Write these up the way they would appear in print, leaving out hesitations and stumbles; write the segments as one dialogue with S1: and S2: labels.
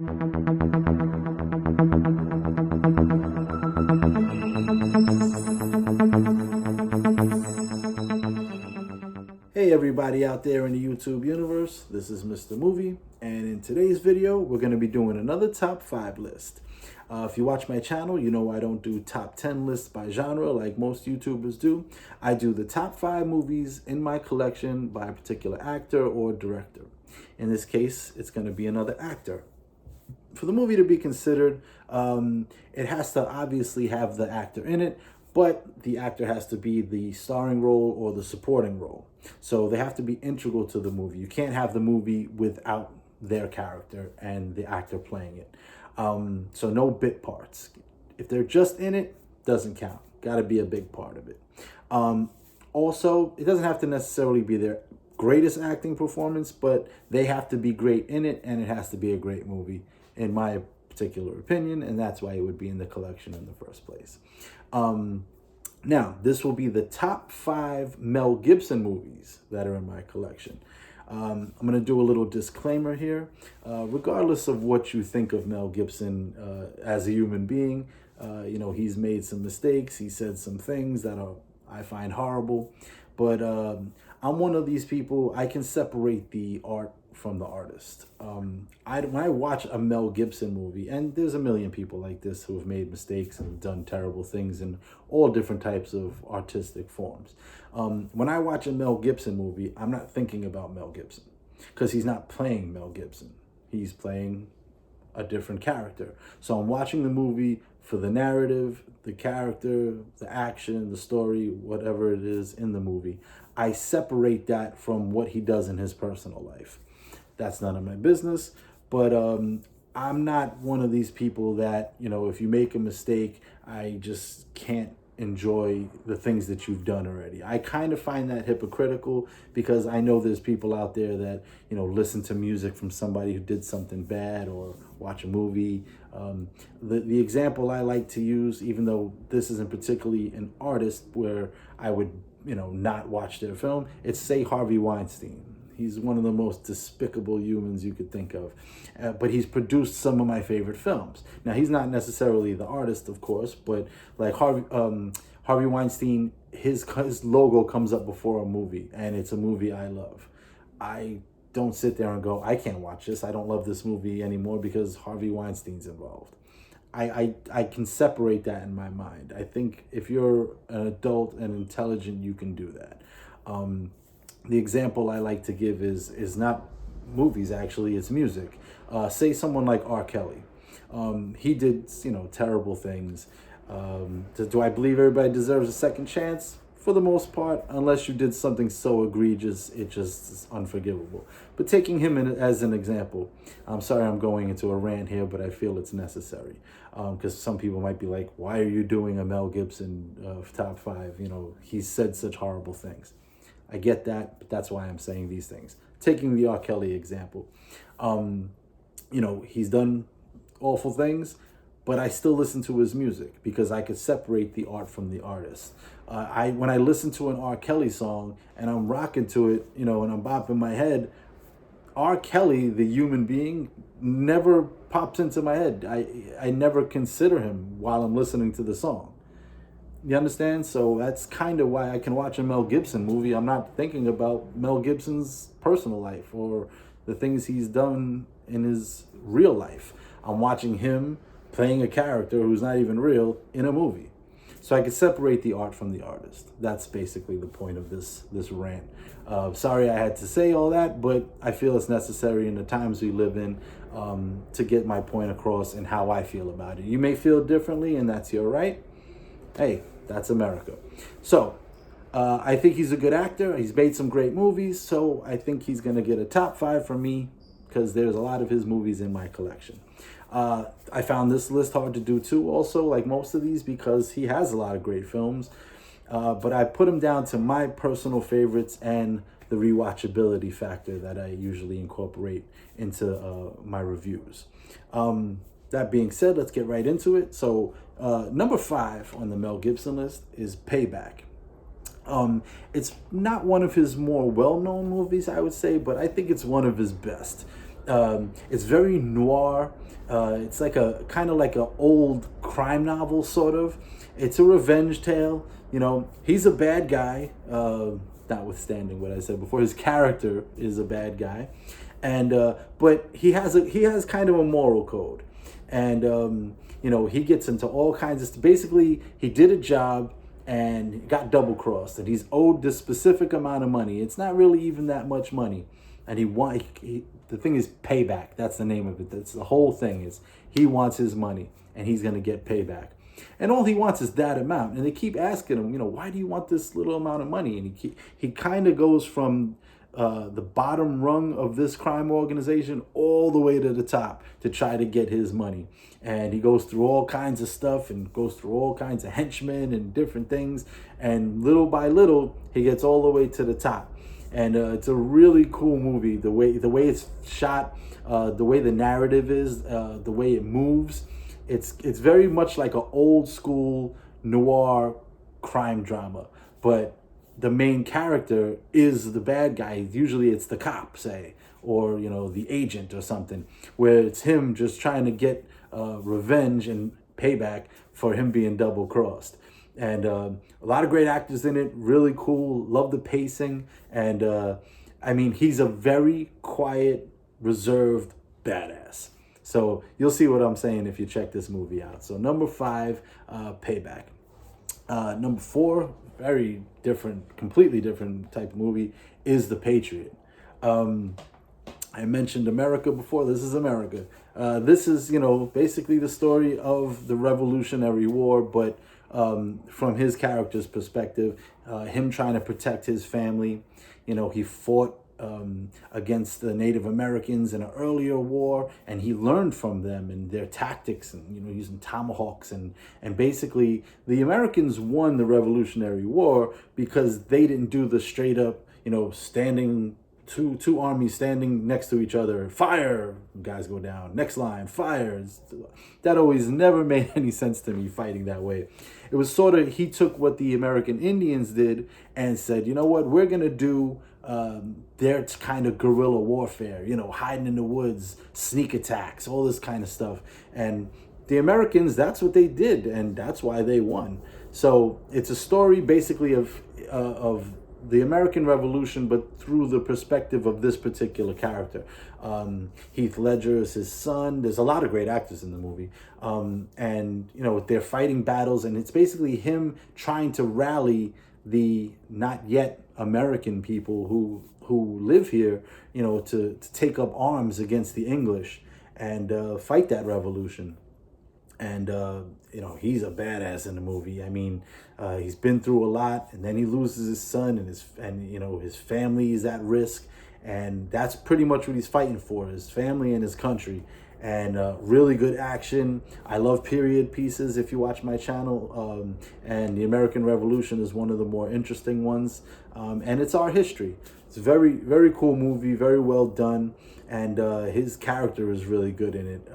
S1: Hey everybody out there in the YouTube universe, this is Mr. Movie, and in today's video we're going to be doing another top 5 list. If you watch my channel, you know I don't do top 10 lists by genre like most YouTubers do. I do the top 5 movies in my collection by a particular actor or director. In this case, it's going to be another actor. For the movie to be considered, it has to obviously have the actor in it, but the actor has to be the starring role or the supporting role. So they have to be integral to the movie. You can't have the movie without their character and the actor playing it. So no bit parts. If they're just in it, doesn't count. Got to be a big part of it. Also, it doesn't have to necessarily be their greatest acting performance, but they have to be great in it, and it has to be a great movie, in my particular opinion, and that's why it would be in the collection in the first place. Now, this will be the top 5 Mel Gibson movies that are in my collection. I'm going to do a little disclaimer here. Regardless of what you think of Mel Gibson as a human being, he's made some mistakes. He said some things that I find horrible. But I'm one of these people, I can separate the art from the artist. When I watch a Mel Gibson movie, and there's a million people like this who have made mistakes and done terrible things in all different types of artistic forms. When I watch a Mel Gibson movie, I'm not thinking about Mel Gibson because he's not playing Mel Gibson. He's playing a different character. So I'm watching the movie for the narrative, the character, the action, the story, whatever it is in the movie. I separate that from what he does in his personal life. That's none of my business, but I'm not one of these people that, if you make a mistake, I just can't enjoy the things that you've done already. I kind of find that hypocritical because I know there's people out there that, listen to music from somebody who did something bad or watch a movie. The example I like to use, even though this isn't particularly an artist where I would, not watch their film, it's say Harvey Weinstein. He's one of the most despicable humans you could think of. But he's produced some of my favorite films. Now, he's not necessarily the artist, of course, but like Harvey Weinstein, his logo comes up before a movie, and it's a movie I love. I don't sit there and go, I can't watch this. I don't love this movie anymore because Harvey Weinstein's involved. I can separate that in my mind. I think if you're an adult and intelligent, you can do that. The example I like to give is not movies, actually, it's music. Say someone like R. Kelly. He did, terrible things. Do I believe everybody deserves a second chance? For the most part, unless you did something so egregious, it just is unforgivable. But taking him as an example, I'm sorry I'm going into a rant here, but I feel it's necessary. Because some people might be like, why are you doing a Mel Gibson top 5? He's said such horrible things. I get that, but that's why I'm saying these things. Taking the R. Kelly example, he's done awful things, but I still listen to his music because I could separate the art from the artist. When I listen to an R. Kelly song and I'm rocking to it, and I'm bopping my head, R. Kelly, the human being, never pops into my head. I never consider him while I'm listening to the song. You understand? So that's kind of why I can watch a Mel Gibson movie. I'm not thinking about Mel Gibson's personal life or the things he's done in his real life. I'm watching him playing a character who's not even real in a movie. So I can separate the art from the artist. That's basically the point of this rant. Sorry I had to say all that, but I feel it's necessary in the times we live in to get my point across and how I feel about it. You may feel differently, and that's your right. Hey, that's America. So, I think he's a good actor. He's made some great movies, so I think he's going to get a top 5 from me because there's a lot of his movies in my collection. I found this list hard to do too, also, like most of these, because he has a lot of great films. But I put him down to my personal favorites and the rewatchability factor that I usually incorporate into my reviews. That being said, let's get right into it. So number 5 on the Mel Gibson list is Payback. It's not one of his more well-known movies, I would say, but I think it's one of his best. It's very noir. It's like a kind of like an old crime novel, sort of. It's a revenge tale. You know, he's a bad guy. Notwithstanding what I said before, his character is a bad guy, and but he has kind of a moral code, and you know, he gets into all kinds of. Basically, he did a job and got double crossed, and he's owed this specific amount of money. It's not really even that much money, and the thing is payback. That's the name of it. That's the whole thing. Is he wants his money, and he's gonna get payback. And all he wants is that amount. And they keep asking him, you know, why do you want this little amount of money? And he kind of goes from the bottom rung of this crime organization all the way to the top to try to get his money. And he goes through all kinds of stuff and goes through all kinds of henchmen and different things. And little by little, he gets all the way to the top. And it's a really cool movie. The way it's shot, the way the narrative is, the way it moves. It's very much like an old school noir crime drama, but the main character is the bad guy. Usually it's the cop, say, or, you know, the agent or something, where it's him just trying to get revenge and payback for him being double crossed. And a lot of great actors in it. Really cool. Love the pacing. And I mean, he's a very quiet, reserved badass. So you'll see what I'm saying if you check this movie out. So number 5, Payback. Number 4, very different, completely different type of movie, is The Patriot. I mentioned America before. This is America. This is, you know, basically the story of the Revolutionary War, but from his character's perspective, him trying to protect his family. You know, he fought against the Native Americans in an earlier war, and he learned from them and their tactics, and, you know, using tomahawks, and basically the Americans won the Revolutionary War because they didn't do the straight up, you know, standing two armies standing next to each other, fire, guys go down, next line, fire. That always never made any sense to me, fighting that way. It was sort of, he took what the American Indians did and said, you know what, we're gonna do their kind of guerrilla warfare, you know, hiding in the woods, sneak attacks, all this kind of stuff. And the Americans, that's what they did, and that's why they won. So it's a story basically of the American Revolution, but through the perspective of this particular character. Heath Ledger is his son. There's a lot of great actors in the movie. And, you know, they're fighting battles, and it's basically him trying to rally the not yet American people who live here, you know, to take up arms against the English and fight that revolution. And you know, he's a badass in the movie. I mean, he's been through a lot, and then he loses his son, and you know, his family is at risk, and that's pretty much what he's fighting for: his family and his country. And really good action. I love period pieces. If you watch my channel, and the American Revolution is one of the more interesting ones, and it's our history. It's a very, very cool movie, very well done, and his character is really good in it.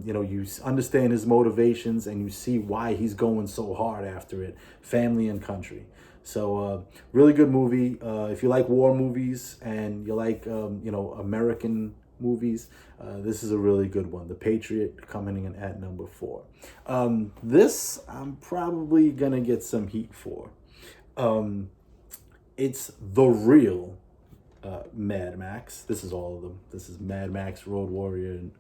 S1: You know, you understand his motivations, and you see why he's going so hard after it, family and country. So really good movie. If you like war movies and you like, you know, American movies, this is a really good one. The Patriot, coming in at number 4. This I'm probably gonna get some heat for. It's the real Mad Max. This is all of them. This is Mad Max, Road Warrior, and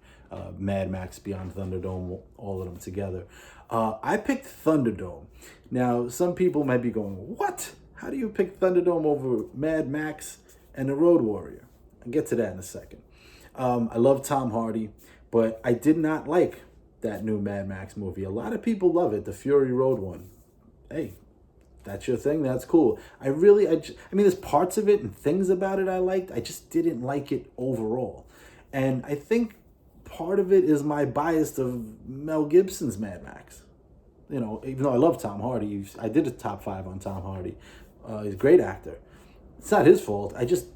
S1: Mad Max Beyond Thunderdome, all of them together. I picked Thunderdome. Now, some people might be going, what? How do you pick Thunderdome over Mad Max and the Road Warrior? I'll get to that in a second. I love Tom Hardy, but I did not like that new Mad Max movie. A lot of people love it, the Fury Road one. Hey, that's your thing, that's cool. I mean, there's parts of it and things about it I liked. I just didn't like it overall. And I think part of it is my bias of Mel Gibson's Mad Max. You know, even though I love Tom Hardy, I did a top 5 on Tom Hardy. He's a great actor. It's not his fault. I just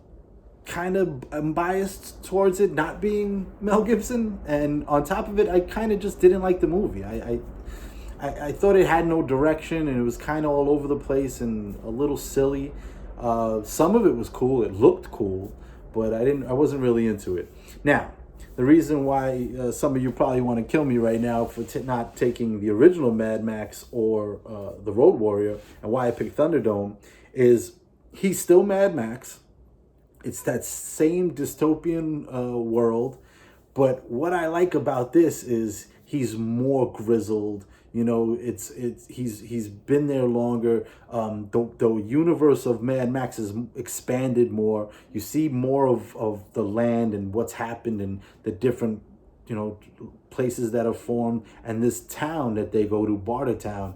S1: kind of am biased towards it not being Mel Gibson. And on top of it, I kind of just didn't like the movie. I thought it had no direction, and it was kind of all over the place and a little silly. Some of it was cool. It looked cool, but I wasn't really into it. Now, the reason why some of you probably want to kill me right now for not taking the original Mad Max or the Road Warrior, and why I picked Thunderdome, is he's still Mad Max. It's that same dystopian world, but what I like about this is he's more grizzled. You know, he's been there longer. The universe of Mad Max is expanded more. You see more of the land and what's happened and the different, you know, places that are formed, and this town that they go to, Bartertown.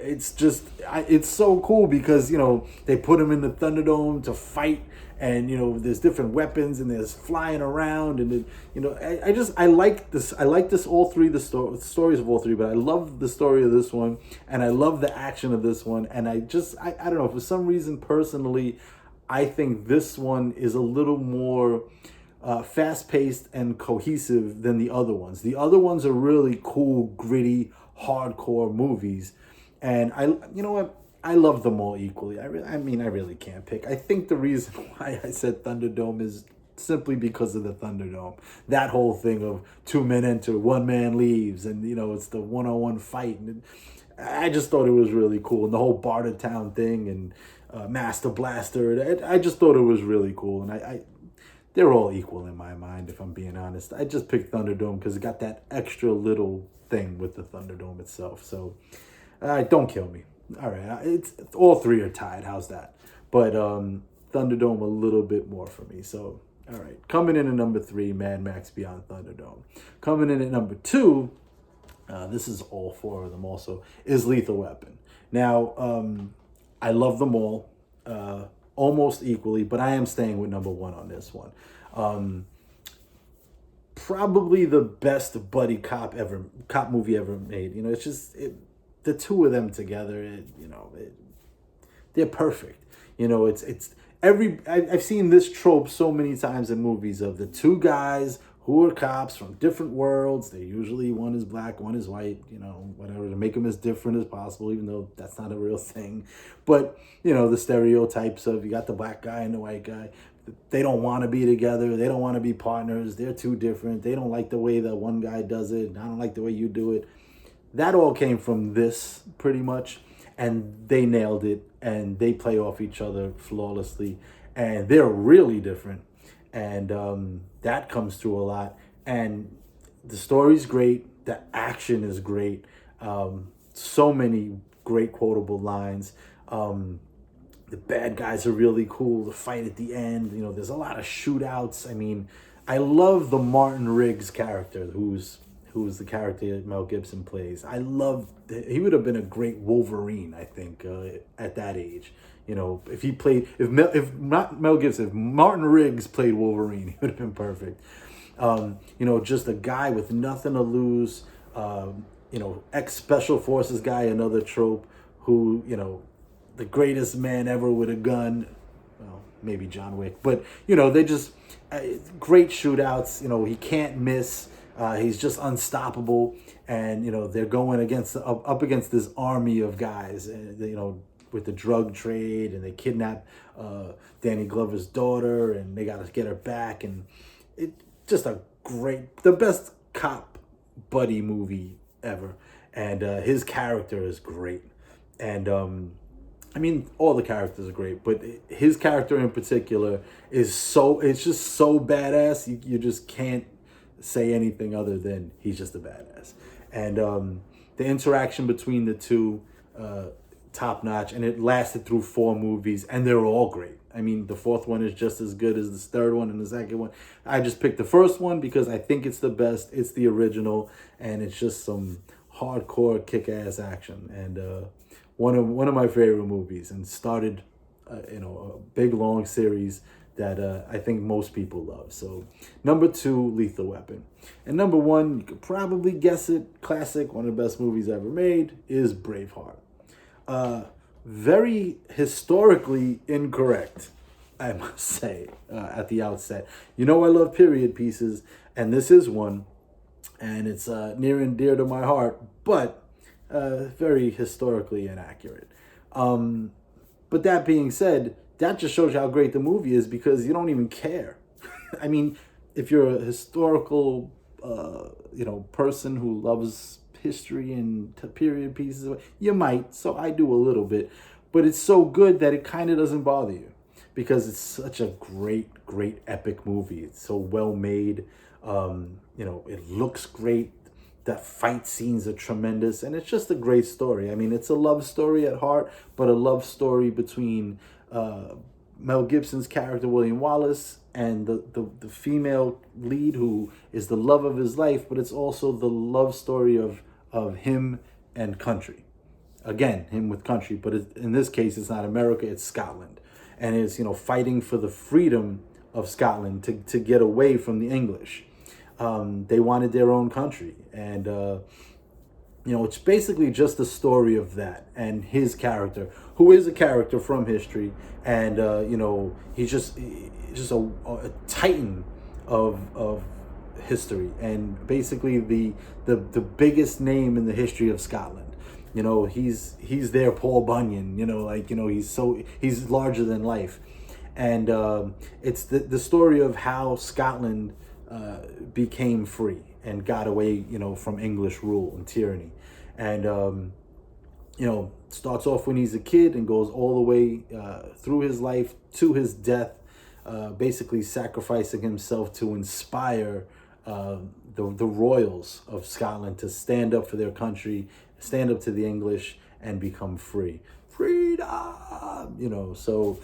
S1: It's so cool because, you know, they put him in the Thunderdome to fight, and, you know, there's different weapons and there's flying around, and you know, I like this. I like this, all three, the stories of all three, but I love the story of this one, and I love the action of this one, and I don't know, for some reason personally, I think this one is a little more fast-paced and cohesive than the other ones. The other ones are really cool, gritty, hardcore movies, and you know what? I love them all equally. I really can't pick. I think the reason why I said Thunderdome is simply because of the Thunderdome. That whole thing of 2 men enter, 1 man leaves, and, you know, it's the one-on-one fight, and I just thought it was really cool, and the whole Bartertown thing, and Master Blaster. I just thought it was really cool, and they're all equal in my mind, if I'm being honest. I just picked Thunderdome because it got that extra little thing with the Thunderdome itself. So, don't kill me. All right, it's all three are tied. How's that? But Thunderdome a little bit more for me. So, all right, coming in at number 3, Mad Max Beyond Thunderdome. Coming in at number 2, this is all 4 of them also, is Lethal Weapon. Now, I love them all almost equally, but I am staying with number 1 on this one. Probably the best buddy cop movie ever made. You know, it's just the two of them together. They're perfect. You know, I've seen this trope so many times in movies of the two guys who are cops from different worlds. They usually, one is black, one is white, you know, whatever, to make them as different as possible, even though that's not a real thing. But, you know, the stereotypes of, you got the black guy and the white guy. They don't want to be together. They don't want to be partners. They're too different. They don't like the way that one guy does it, and I don't like the way you do it. That all came from this, pretty much, and they nailed it, and they play off each other flawlessly, and they're really different, and that comes through a lot, and the story's great, the action is great, so many great quotable lines, the bad guys are really cool, the fight at the end, you know, there's a lot of shootouts. I mean, I love the Martin Riggs character, who's the character that Mel Gibson plays. He would have been a great Wolverine, I think, at that age. You know, if Martin Riggs played Wolverine, he would have been perfect. You know, just a guy with nothing to lose, you know, ex-Special Forces guy, another trope, who, you know, the greatest man ever with a gun, well, maybe John Wick, but, you know, they just, great shootouts, you know, he can't miss. He's just unstoppable, and, you know, they're going up against this army of guys, you know, with the drug trade, and they kidnap Danny Glover's daughter, and they got to get her back, and it just the best cop buddy movie ever, and his character is great, and I mean, all the characters are great, but his character in particular it's just so badass. You just can't say anything other than he's just a badass. And the interaction between the two, top notch, and it lasted through 4 movies, and they're all great. I mean, the 4th one is just as good as the 3rd one and the 2nd one. I just picked the 1st one because I think it's the best. It's the original, and it's just some hardcore kick-ass action, and one of my favorite movies, and started you know, a big long series that I think most people love. So number 2, Lethal Weapon. And number 1, you could probably guess it, classic, one of the best movies ever made, is Braveheart. Very historically incorrect, I must say, at the outset. You know, I love period pieces, and this is one, and it's near and dear to my heart, but very historically inaccurate. But that being said, that just shows you how great the movie is, because you don't even care. I mean, if you're a historical, person who loves history and period pieces, you might. So I do a little bit, but it's so good that it kind of doesn't bother you because it's such a great epic movie. It's so well made. It looks great. The fight scenes are tremendous, and it's just a great story. I mean, it's a love story at heart, but a love story between Mel Gibson's character William Wallace and the female lead, who is the love of his life, but it's also the love story of him and country. Again, him with country, but in this case, it's not America, it's Scotland. And it's, fighting for the freedom of Scotland to get away from the English. They wanted their own country. And, it's basically just the story of that and his character, who is a character from history. And, he's just a titan of history, and basically the biggest name in the history of Scotland. He's their Paul Bunyan. He's larger than life, and it's the story of how Scotland became free and got away, from English rule and tyranny, and starts off when he's a kid and goes all the way through his life to his death, basically sacrificing himself to inspire the royals of Scotland to stand up for their country, stand up to the English, and become free. Freedom! So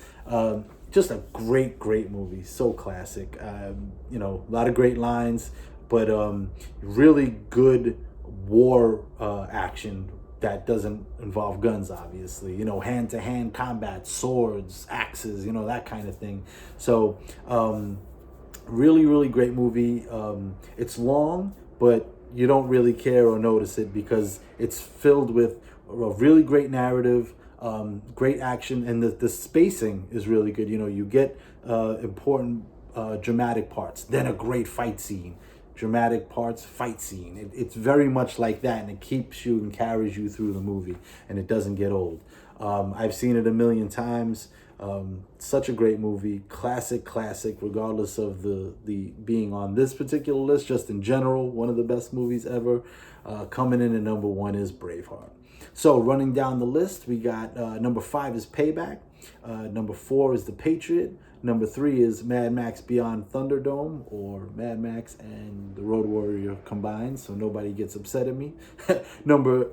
S1: just a great movie. So classic. A lot of great lines, but really good war action that doesn't involve guns, obviously. Hand-to-hand combat, swords, axes, that kind of thing. So really great movie. It's long, but you don't really care or notice it because it's filled with a really great narrative, great action, and the spacing is really good. You get important dramatic parts, then a great fight scene, dramatic parts, fight scene. It's very much like that, and it keeps you and carries you through the movie, and it doesn't get old. I've seen it a million times. Such a great movie, classic, regardless of the being on this particular list. Just in general, one of the best movies ever. Coming in at number 1 is Braveheart. So running down the list, we got number 5 is Payback. Number 4 is The Patriot. Number 3 is Mad Max Beyond Thunderdome, or Mad Max and The Road Warrior combined, so nobody gets upset at me. Number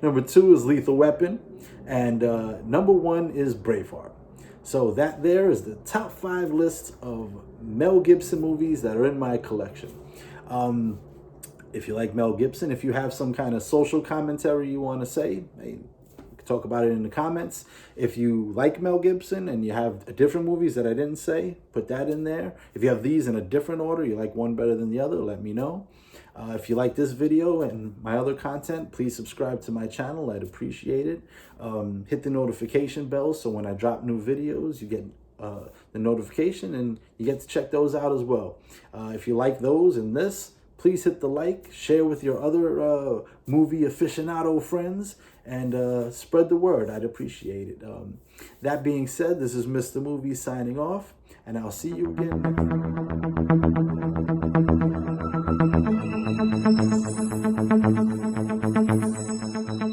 S1: 2 is Lethal Weapon, and number 1 is Braveheart. So that there is the top 5 list of Mel Gibson movies that are in my collection. If you like Mel Gibson, if you have some kind of social commentary you want to say, hey, talk about it in the comments. If you like Mel Gibson and you have different movies that I didn't say, put that in there. If you have these in a different order, you like one better than the other, let me know. If you like this video and my other content, please subscribe to my channel. I'd appreciate it. Hit the notification bell so when I drop new videos, you get the notification and you get to check those out as well. If you like those and this, please hit the like, share with your other movie aficionado friends, and spread the word. I'd appreciate it. That being said, this is Mr. Movie signing off, and I'll see you again next time.